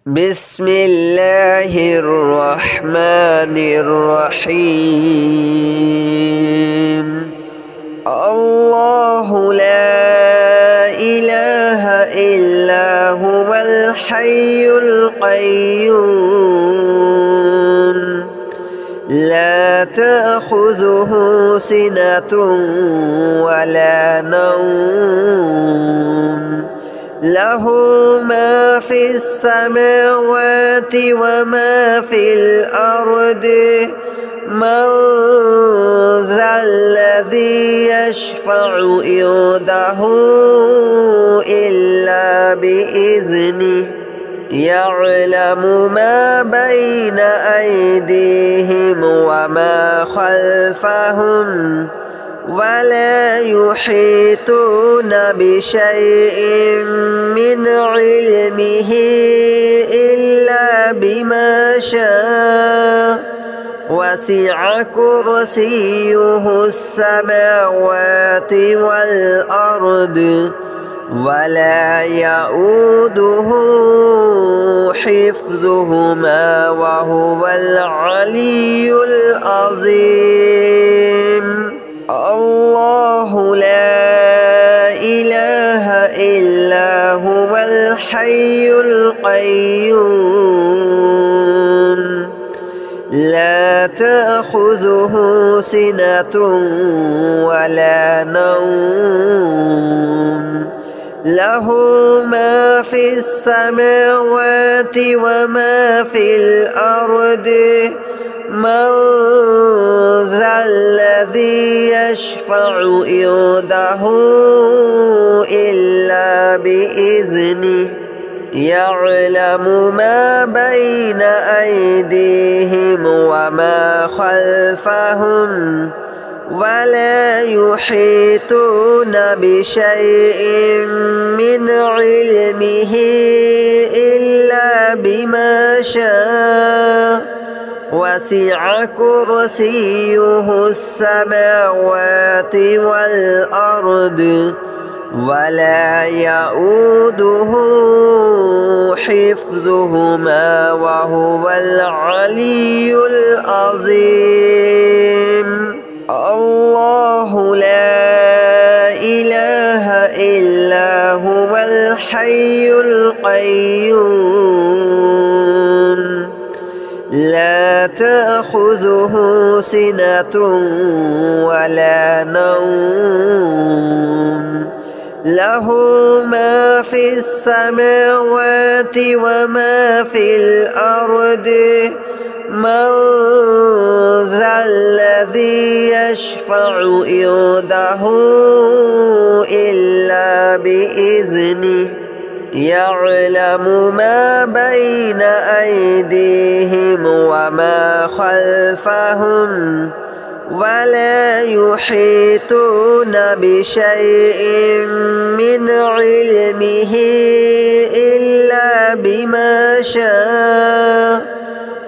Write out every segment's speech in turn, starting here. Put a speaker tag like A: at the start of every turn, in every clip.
A: بسم الله الرحمن الرحيم. الله لا إله إلا هو الحي القيوم لا تأخذه سنة ولا نوم له ما في السماوات وما في الأرض من ذا الذي يشفع عنده إلا بإذنه يعلم ما بين أيديهم وما خلفهم ولا يحيطون بشيء من علمه إلا بما شاء وسع كرسيه السماوات والأرض ولا يؤوده حفظهما وهو العلي العظيم. الله لا إله إلا هو الحي القيوم لا تأخذه سنة ولا نوم له ما في السماوات وما في الأرض من ذا الذي يشفع عنده إلا بإذنه يعلم ما بين أيديهم وما خلفهم ولا يحيطون بشيء من علمه إلا بما شاء وسع كرسيه السماوات والأرض ولا يؤوده حفظهما وهو العلي العظيم. الله لا إله إلا هو الحي القيوم لا تأخذه سنة ولا نوم له ما في السماوات وما في الأرض من ذا الذي يشفع عنده إلا بإذنه يعلم ما بين أيديهم وما خلفهم ولا يحيطون بشيء من علمه إلا بما شاء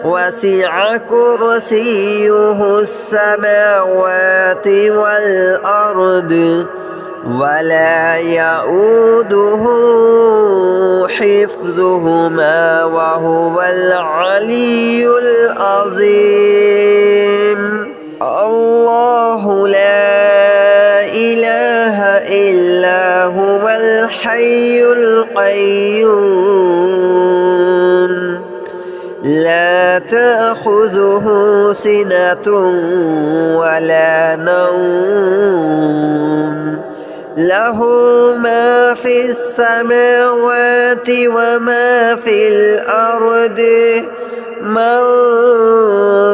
A: وسع كرسيه السماوات والأرض ولا يؤوده حفظهما وهو العلي العظيم. الله لا إله إلا هو الحي القيوم لا تأخذه سنة ولا نوم له ما في السماوات وما في الأرض من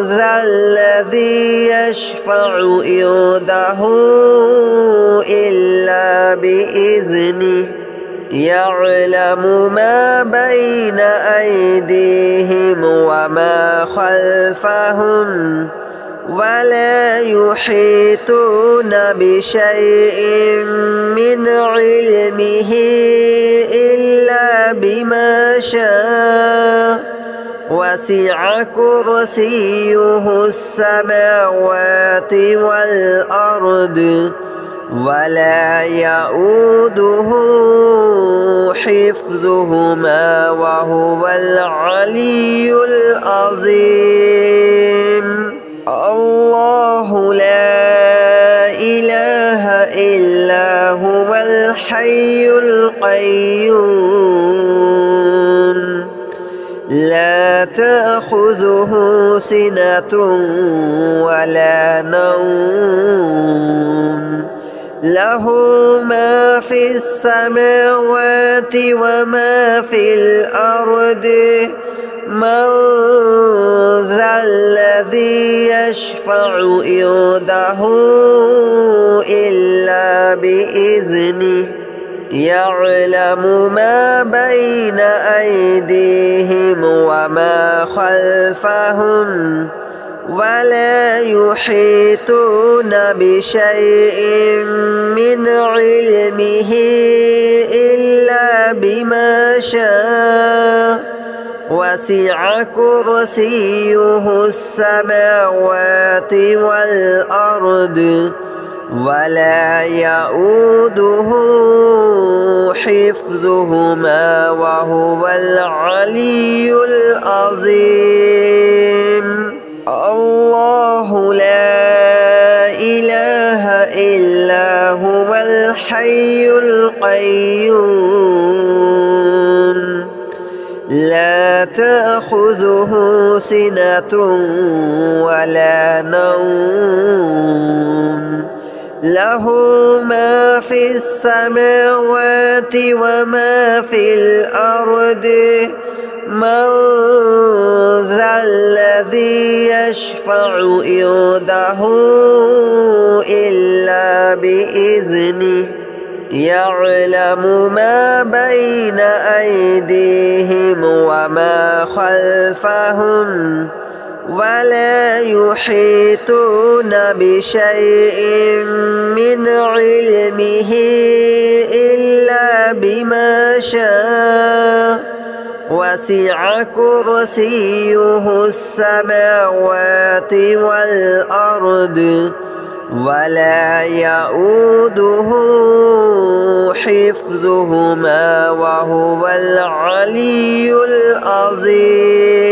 A: ذا الذي يشفع عنده إلا بإذنه يعلم ما بين أيديهم وما خلفهم ولا يحيطون بشيء من علمه إلا بما شاء وسع كرسيه السماوات والأرض ولا يؤوده حفظهما وهو العلي العظيم. الله لا إله إلا هو الحي القيوم لا تأخذه سنة ولا نوم له ما في السماوات وما في الأرض من ذا الذي يشفع عنده إلا بإذنه يعلم ما بين أيديهم وما خلفهم ولا يحيطون بشيء من علمه إلا بما شاء وسع كرسيه السماوات والأرض ولا يؤوده حفظهما وهو العلي العظيم. الله لا إله إلا هو الحي القيوم لا تأخذه سنة ولا نوم له ما في السماوات وما في الأرض من ذا الذي يشفع عنده إلا بإذنه يعلم ما بين أيديهم وما خلفهم ولا يحيطون بشيء من علمه إلا بما شاء وسع كرسيه السماوات والأرض ولا يؤوده حفظهما وهو العلي العظيم.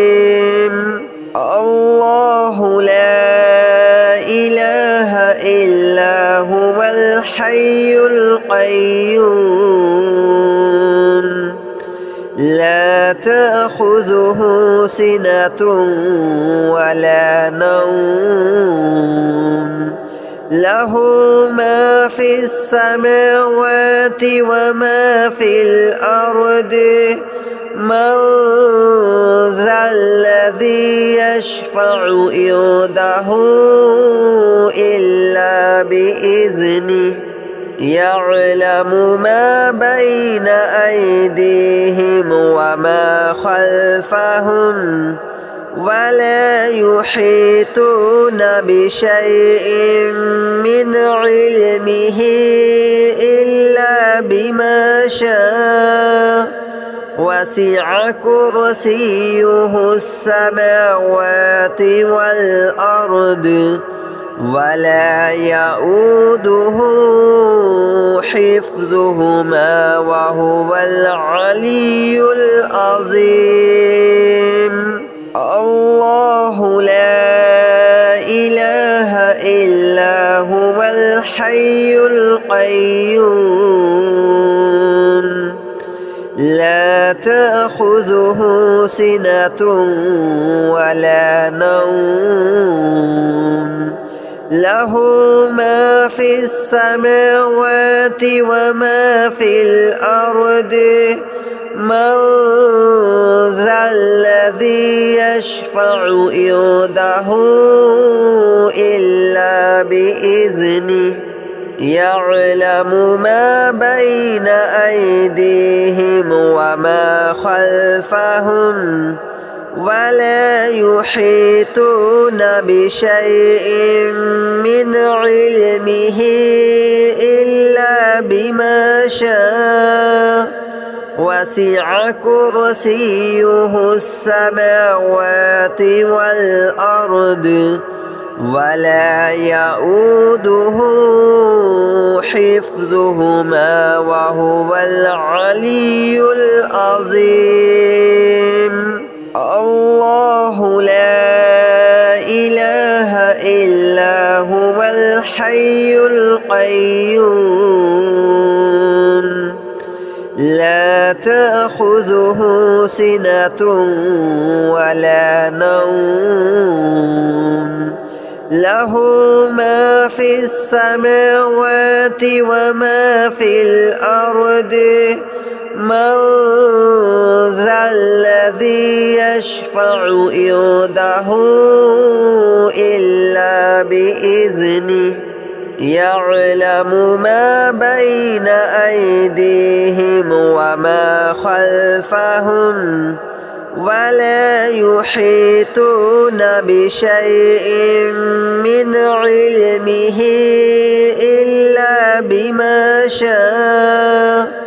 A: الله لا إله إلا هو الحي القيوم لا تأخذه سنة ولا نوم له ما في السماوات وما في الأرض من ذا الذي يشفع عنده إلا بإذنه يعلم ما بين أيديهم وما خلفهم ولا يحيطون بشيء من علمه إلا بما شاء وسع كرسيه السماوات والأرض ولا يؤوده حفظهما وهو العلي العظيم. الله لا إله إلا هو الحي القيوم لا تأخذه سنة ولا نوم له ما في السماوات وما في الأرض من ذا الذي يشفع عنده إلا بإذنه يعلم ما بين أيديهم وما خلفهم ولا يحيطون بشيء من علمه إلا بما شاء وسع كرسيه السماوات والأرض ولا يؤوده حفظهما وهو العلي العظيم. الله لا إله إلا هو الحي القيوم لا تأخذه سنة ولا نوم له ما في السماوات وما في الأرض من ذا الذي يشفع عنده إلا بإذنه يعلم ما بين أيديهم وما خلفهم ولا يحيطون بشيء من علمه إلا بما شاء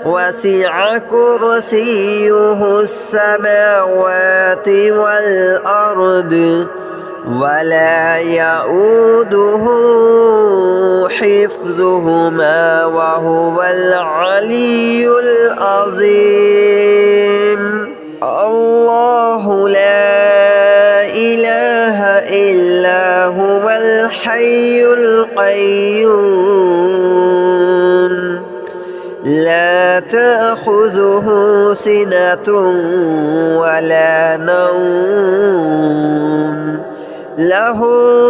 A: وسع كرسيه السماوات والأرض ولا يؤوده حفظهما وهو العلي العظيم. الله لا إله إلا هو الحي القيوم لا تأخذه سنة ولا نوم له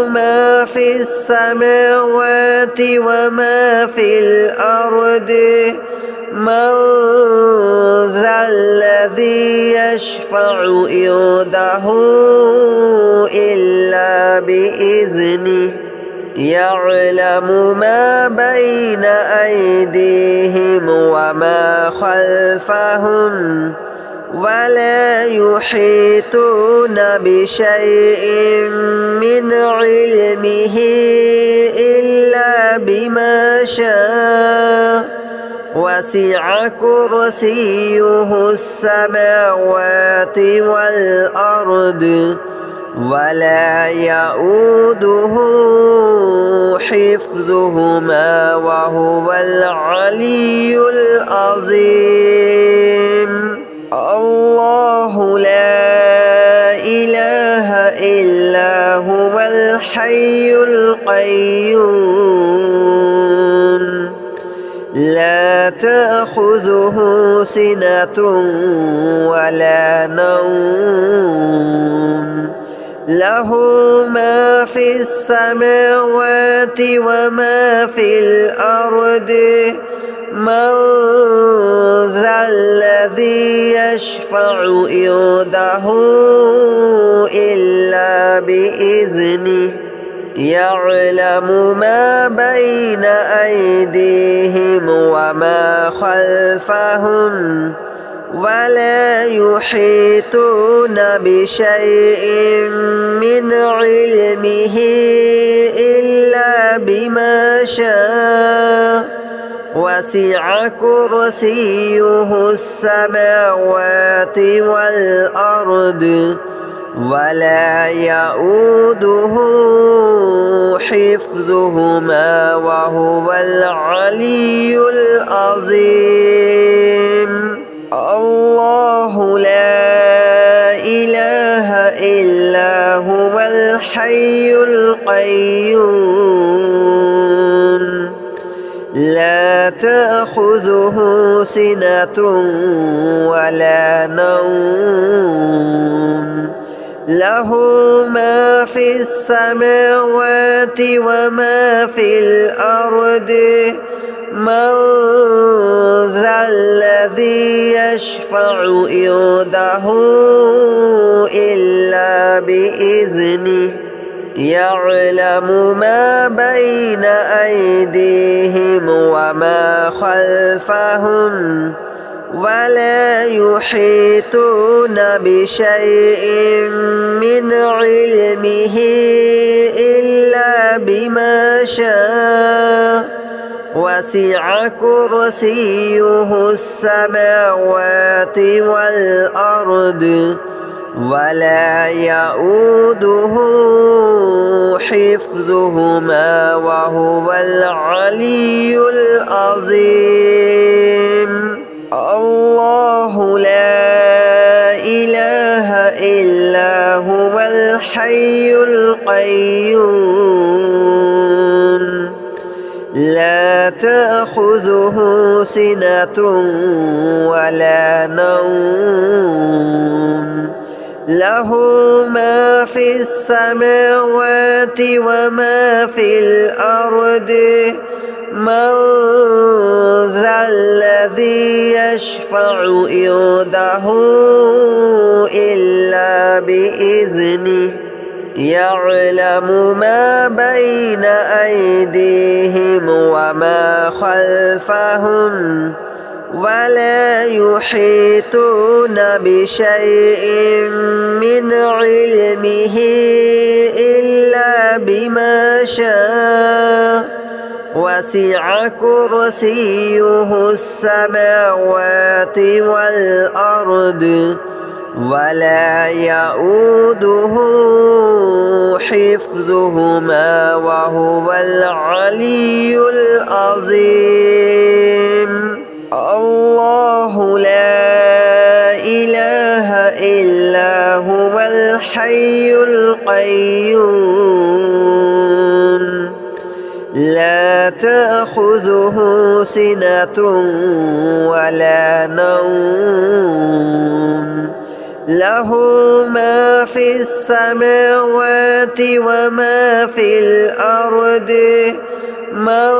A: ما في السماوات وما في الأرض من ذا الذي يشفع عنده إلا بإذنه يعلم ما بين أيديهم وما خلفهم ولا يحيطون بشيء من علمه إلا بما شاء وسع كرسيه السماوات والأرض ولا يؤوده حفظهما وهو العلي العظيم. الله لا إله إلا هو الحي القيوم لا تأخذه سنة ولا نوم له ما في السماوات وما في الأرض من ذا الذي يشفع عنده إلا بإذنه يعلم ما بين أيديهم وما خلفهم ولا يحيطون بشيء من علمه إلا بما شاء وسع كرسيه السماوات والأرض ولا يؤوده حفظهما وهو العلي العظيم. الله لا إله إلا هو الحي القيوم لا تأخذه سنة ولا نوم له ما في السماوات وما في الأرض من ذا الذي يشفع عنده إلا بإذنه يعلم ما بين أيديهم وما خلفهم ولا يحيطون بشيء من علمه إلا بما شاء وسع كرسيه السماوات والأرض ولا يؤوده حفظهما وهو العلي العظيم. الله لا إله إلا هو الحي القيوم لا تأخذه سنة ولا نوم له ما في السماوات وما في الأرض من ذا الذي يشفع عنده إلا بإذنه يعلم ما بين أيديهم وما خلفهم ولا يحيطون بشيء من علمه إلا بما شاء وسع كرسيه السماوات والأرض ولا يؤوده حفظهما وهو العلي العظيم. الله لا إله إلا هو الحي القيوم لا تأخذه سنة ولا نوم له ما في السماوات وما في الأرض من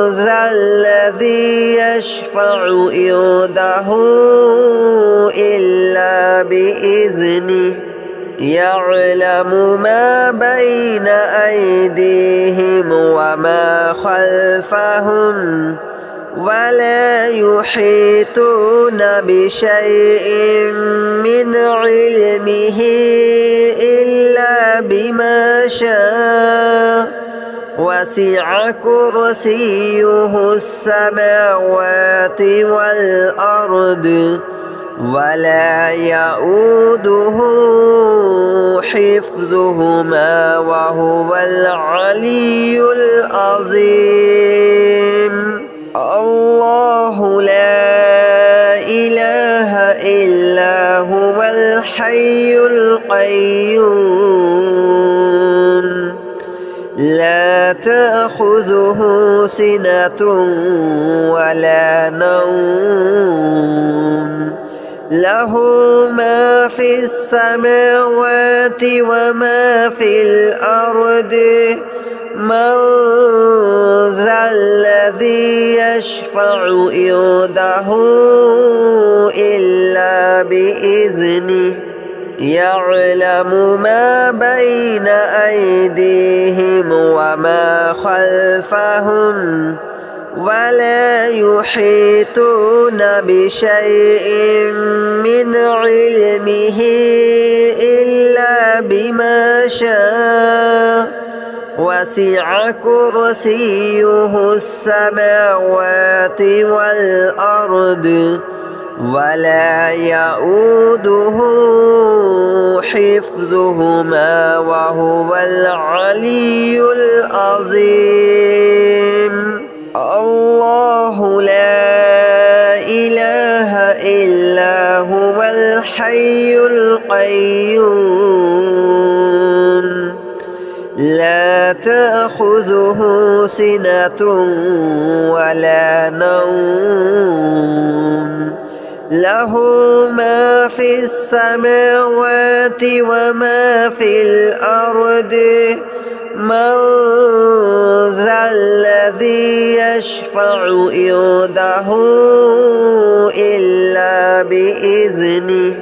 A: ذا الذي يشفع عنده إلا بإذنه يعلم ما بين أيديهم وما خلفهم ولا يحيطون بشيء من علمه إلا بما شاء وسع كرسيه السماوات والأرض ولا يؤوده حفظهما وهو العلي العظيم. الله لا إله إلا هو الحي القيوم لا تأخذه سنة ولا نوم له ما في السماوات وما في الأرض من ذا الذي يشفع عنده إلا بإذنه يعلم ما بين أيديهم وما خلفهم ولا يحيطون بشيء من علمه إلا بما شاء وسع كرسيه السماوات والأرض ولا يؤوده حفظهما وهو العلي العظيم. الله لا إله إلا هو الحي القيوم لا تأخذه سنة ولا نوم له ما في السماوات وما في الأرض من ذا الذي يشفع عنده إلا بإذنه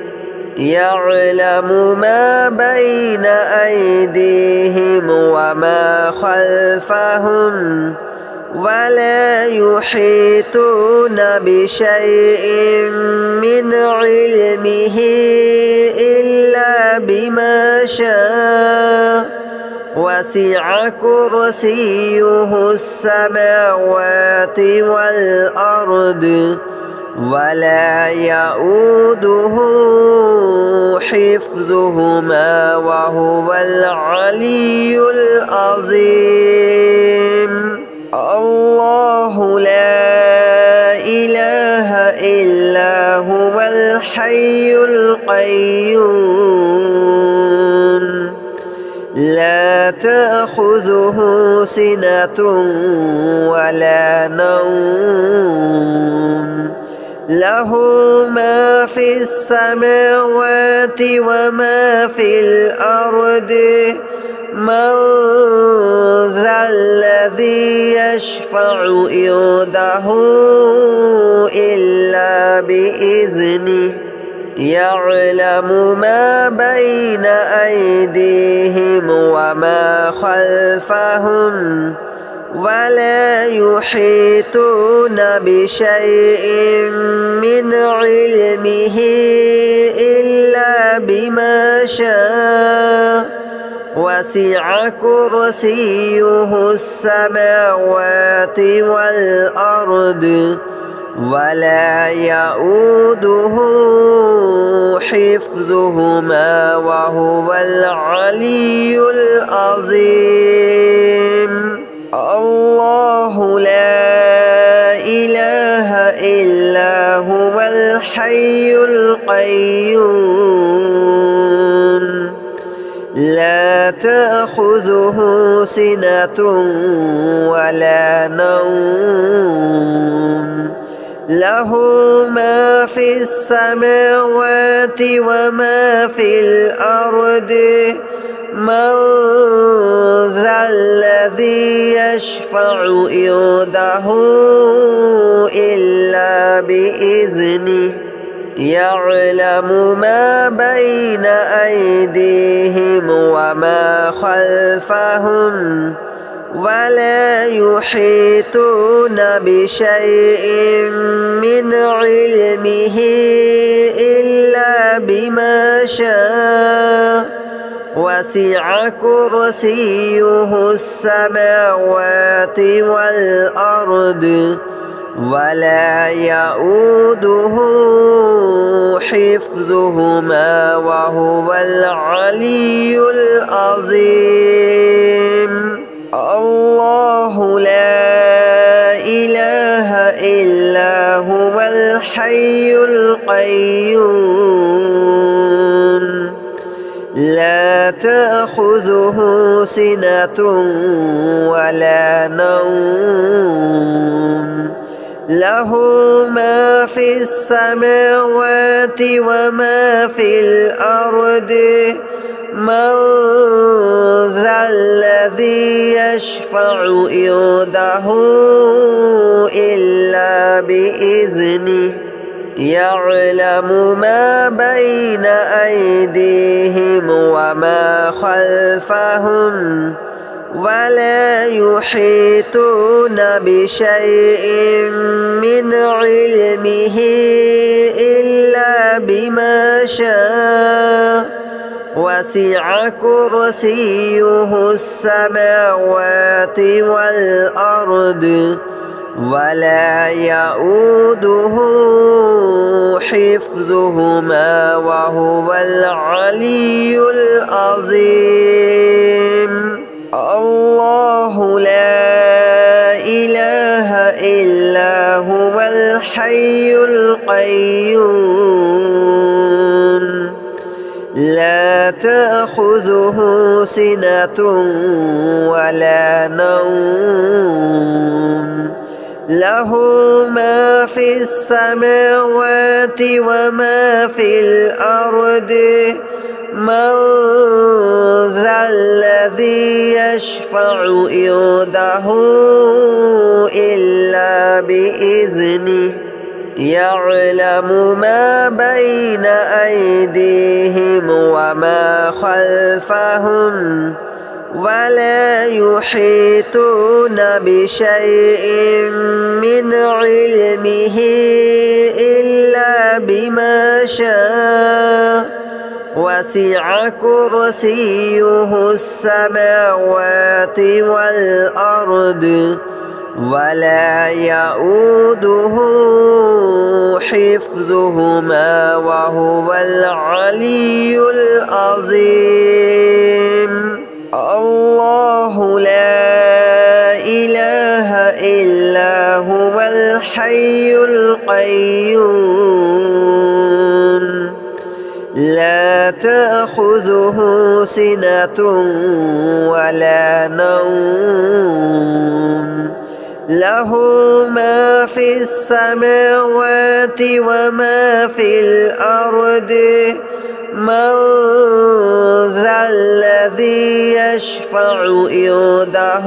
A: يعلم ما بين أيديهم وما خلفهم ولا يحيطون بشيء من علمه إلا بما شاء وسع كرسيه السماوات والأرض ولا يؤوده حفظهما وهو العلي العظيم. الله لا إله إلا هو الحي القيوم لا تأخذه سنة ولا نوم له ما في السماوات وما في الأرض من ذا الذي يشفع عنده إلا بإذنه يعلم ما بين أيديهم وما خلفهم ولا يحيطون بشيء من علمه إلا بما شاء وسع كرسيه السماوات والأرض ولا يؤوده حفظهما وهو العلي العظيم. الله لا إله إلا هو الحي القيوم لا تأخذه سنة ولا نوم له ما في السماوات وما في الأرض من ذا الذي يشفع عنده إلا بإذنه يعلم ما بين أيديهم وما خلفهم ولا يحيطون بشيء من علمه إلا بما شاء وسع كرسيه السماوات والأرض ولا يؤوده حفظهما وهو العلي العظيم. الله لا إله إلا هو الحي القيوم لا تأخذه سنة ولا نوم له ما في السماوات وما في الأرض من ذا الذي يشفع عنده إلا بإذنه يعلم ما بين أيديهم وما خلفهم ولا يحيطون بشيء من علمه إلا بما شاء وسع كرسيه السماوات والأرض ولا يؤوده حفظهما وهو العلي العظيم. الله لا إله إلا هو الحي القيوم لا تأخذه سنة ولا نوم له ما في السماوات وما في الأرض من ذا الذي يشفع عنده إلا بإذنه يعلم ما بين أيديهم وما خلفهم ولا يحيطون بشيء من علمه إلا بما شاء وسع كرسيه السماوات والأرض ولا يؤوده حفظهما وهو العلي العظيم. الله لا إله إلا هو الحي القيوم لا تأخذه سنة ولا نوم له ما في السماوات وما في الأرض من ذا الذي يشفع عنده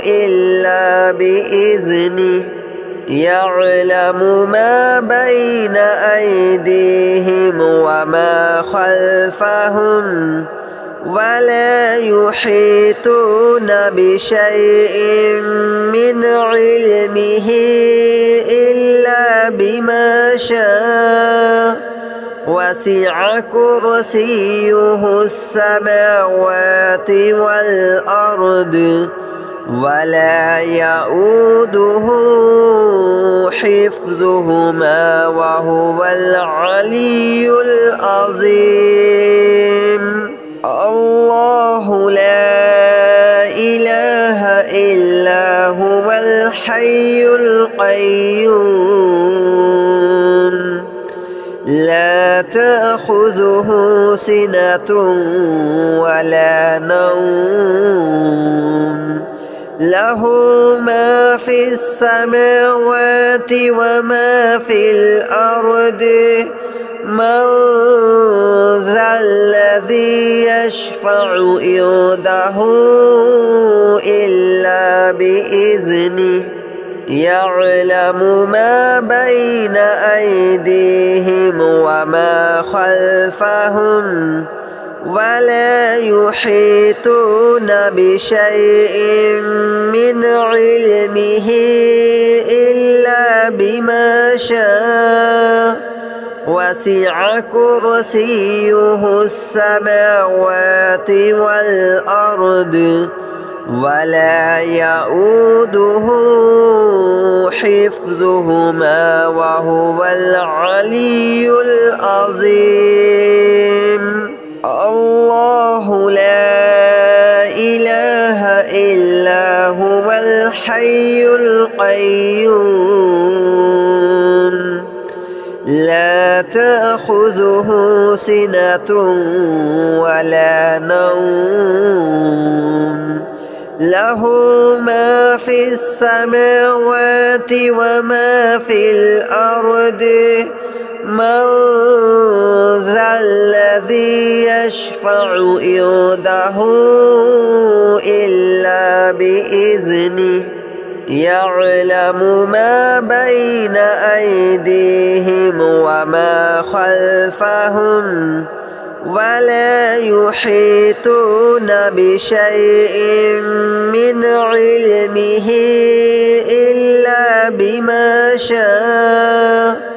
A: إلا بإذنه يعلم ما بين أيديهم وما خلفهم ولا يحيطون بشيء من علمه إلا بما شاء وسع كرسيه السماوات والأرض ولا يؤوده حفظهما وهو العلي العظيم. الله لا إله إلا هو الحي القيوم لا تأخذه سنة ولا نوم له ما في السماوات وما في الأرض من ذا الذي يشفع عنده إلا بإذنه يعلم ما بين أيديهم وما خلفهم ولا يحيطون بشيء من علمه إلا بما شاء وسع كرسيه السماوات والأرض ولا يؤوده حفظهما وهو العلي العظيم. الله لا إله إلا هو الحي القيوم لا تأخذه سنة ولا نوم له ما في السماوات وما في الأرض من ذا الذي يشفع عنده إلا بإذنه يعلم ما بين أيديهم وما خلفهم ولا يحيطون بشيء من علمه إلا بما شاء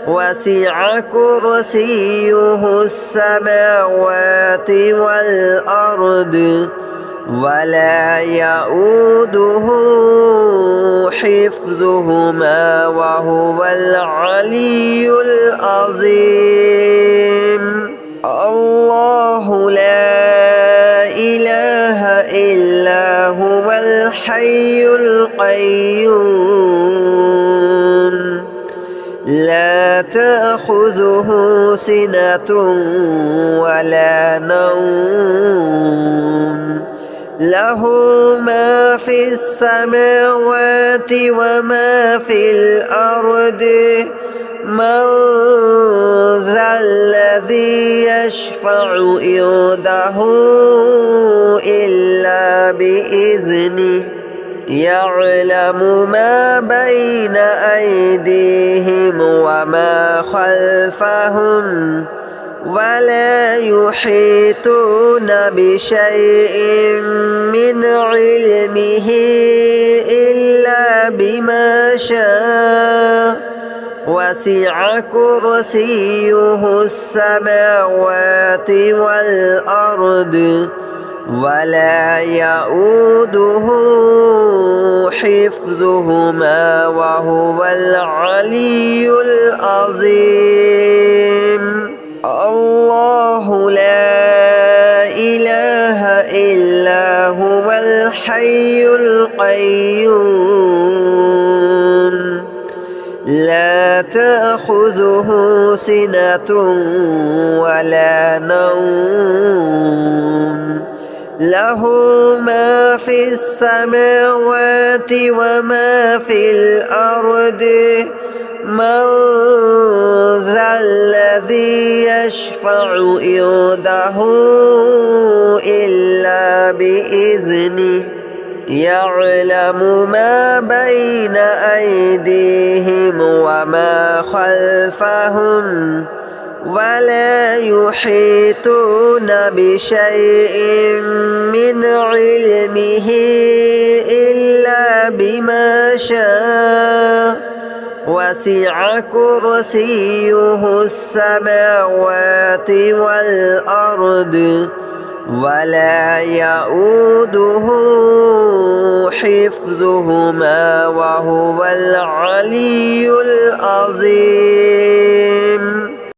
A: وسع كرسيه السماوات والأرض ولا يؤوده حفظهما وهو العلي العظيم. الله لا إله إلا هو الحي القيوم لا تأخذه سنة ولا نوم له ما في السماوات وما في الأرض من ذا الذي يشفع عنده إلا بإذنه يعلم ما بين أيديهم وما خلفهم ولا يحيطون بشيء من علمه إلا بما شاء وسع كرسيه السماوات والأرض ولا يؤوده حفظهما وهو العلي العظيم. الله لا إله إلا هو الحي القيوم لا تأخذه سنة ولا نوم له ما في السماوات وما في الأرض من ذا الذي يشفع عنده إلا بإذنه يعلم ما بين أيديهم وما خلفهم ولا يحيطون بشيء من علمه إلا بما شاء وسع كرسيه السماوات والأرض ولا يؤوده حفظهما وهو العلي العظيم.